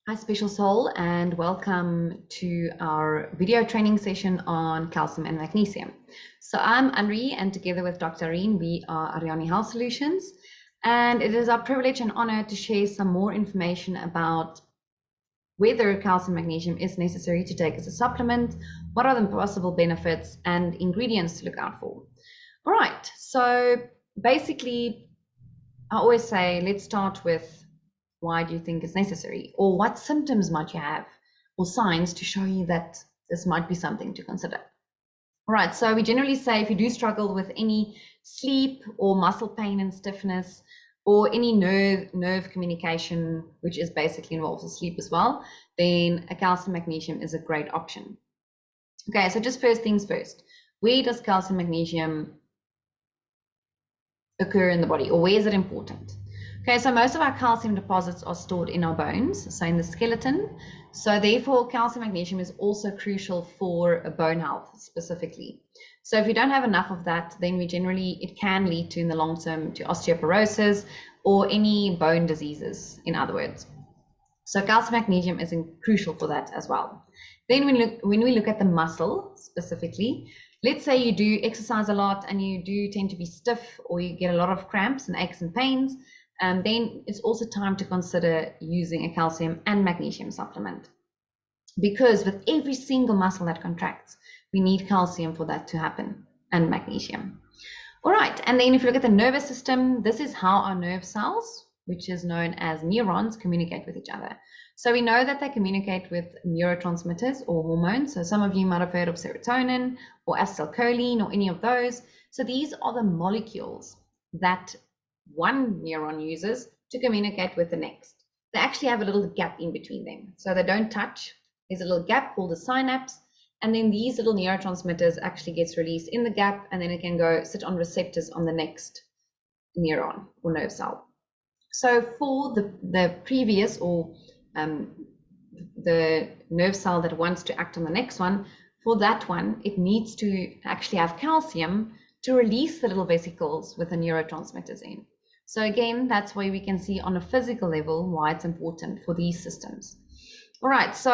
Hi, Special Soul, and welcome to our video training session on calcium and magnesium. So I'm Anri, and together with Dr. Areen, we are Ariani Health Solutions. And it is our privilege and honor to share some more information about whether calcium and magnesium is necessary to take as a supplement, what are the possible benefits and ingredients to look out for. All right, so basically, I always say, let's start with why do you think it's necessary? Or what symptoms might you have or signs to show you that this might be something to consider? All right, so we generally say if you do struggle with any sleep or muscle pain and stiffness or any nerve communication, which is basically involves with sleep as well, then a calcium magnesium is a great option. Okay, so just first things first, where does calcium magnesium occur in the body, or where is it important? Okay, so most of our calcium deposits are stored in our bones, so in the skeleton. So therefore, calcium magnesium is also crucial for bone health specifically. So if you don't have enough of that, then it can lead to, in the long term, to osteoporosis or any bone diseases, in other words. So calcium magnesium is crucial for that as well. Then when we look at the muscle specifically, let's say you do exercise a lot and you do tend to be stiff or you get a lot of cramps and aches and pains, then it's also time to consider using a calcium and magnesium supplement. Because with every single muscle that contracts, we need calcium for that to happen, and magnesium. All right, and then if you look at the nervous system, this is how our nerve cells, which is known as neurons, communicate with each other. So we know that they communicate with neurotransmitters or hormones. So some of you might have heard of serotonin or acetylcholine or any of those. So these are the molecules that one neuron uses to communicate with the next. They actually have a little gap in between them. So they don't touch. There's a little gap called the synapse. And then these little neurotransmitters actually gets released in the gap, and then it can go sit on receptors on the next neuron or nerve cell. So for the previous or the nerve cell that wants to act on the next one, for that one, it needs to actually have calcium to release the little vesicles with the neurotransmitters in. So again, that's why we can see on a physical level why it's important for these systems. All right, so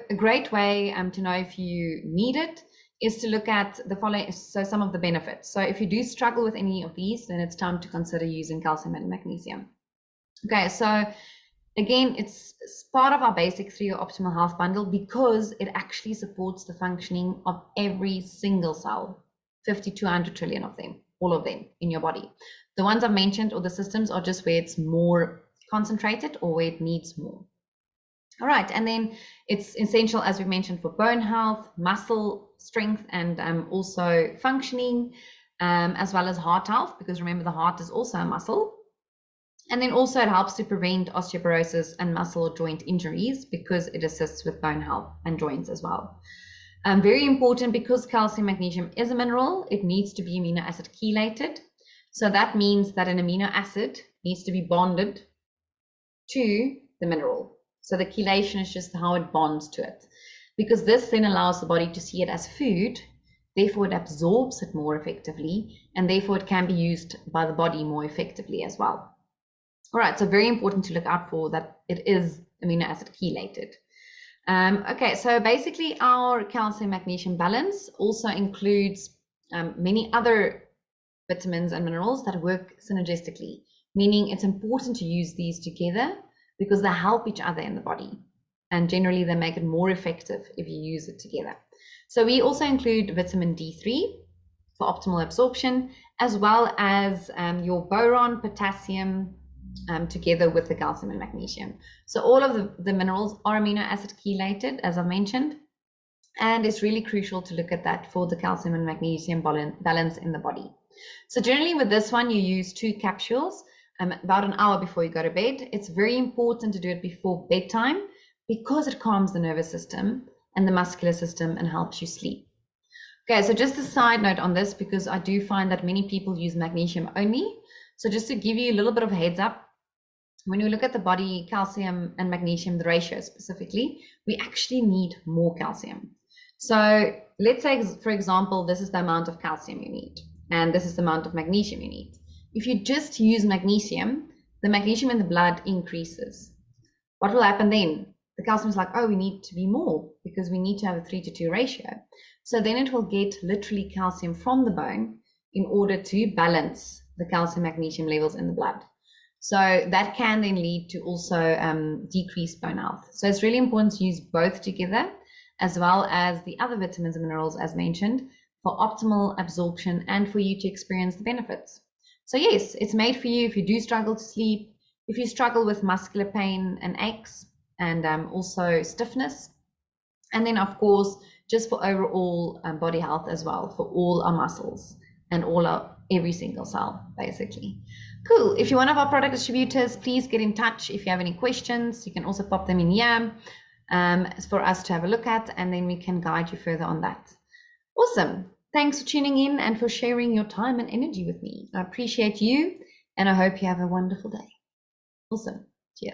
a great way to know if you need it is to look at the following, so some of the benefits. So if you do struggle with any of these, then it's time to consider using calcium and magnesium. Okay, so again, it's part of our basic 3-year optimal health bundle because it actually supports the functioning of every single cell, 50 to 100 trillion of them, all of them in your body. The ones I've mentioned or the systems are just where it's more concentrated or where it needs more. All right, and then it's essential, as we mentioned, for bone health, muscle strength, and also functioning, as well as heart health, because remember the heart is also a muscle. And then also it helps to prevent osteoporosis and muscle or joint injuries because it assists with bone health and joints as well. Very important because calcium magnesium is a mineral, it needs to be amino acid chelated. So that means that an amino acid needs to be bonded to the mineral. So the chelation is just how it bonds to it, because this then allows the body to see it as food, therefore it absorbs it more effectively, and therefore it can be used by the body more effectively as well. All right, so very important to look out for that it is amino acid chelated. Okay, so basically our calcium magnesium balance also includes many other vitamins and minerals that work synergistically, meaning it's important to use these together because they help each other in the body, and generally they make it more effective if you use it together. So we also include vitamin D3 for optimal absorption, as well as your boron, potassium, together with the calcium and magnesium. So all of the minerals are amino acid chelated, as I mentioned, and it's really crucial to look at that for the calcium and magnesium balance in the body. So generally with this one, you use 2 capsules about an hour before you go to bed. It's very important to do it before bedtime because it calms the nervous system and the muscular system and helps you sleep. Okay, so just a side note on this, because I do find that many people use magnesium only. So just to give you a little bit of a heads up, when you look at the body calcium and magnesium, the ratio specifically, we actually need more calcium. So let's say, for example, this is the amount of calcium you need, and this is the amount of magnesium you need. If you just use magnesium, the magnesium in the blood increases. What will happen then? the calcium is like, oh, we need to be more because we need to have a 3:2 ratio. So then it will get literally calcium from the bone in order to balance the calcium magnesium levels in the blood. So that can then lead to also decreased bone health. So it's really important to use both together, as well as the other vitamins and minerals as mentioned, for optimal absorption and for you to experience the benefits. So yes, it's made for you if you do struggle to sleep, if you struggle with muscular pain and aches, and also stiffness. And then of course, just for overall body health as well, for all our muscles and every single cell, basically. Cool. If you're one of our product distributors, please get in touch. If you have any questions, you can also pop them in here for us to have a look at, and then we can guide you further on that. Awesome. Thanks for tuning in and for sharing your time and energy with me. I appreciate you, and I hope you have a wonderful day. Awesome.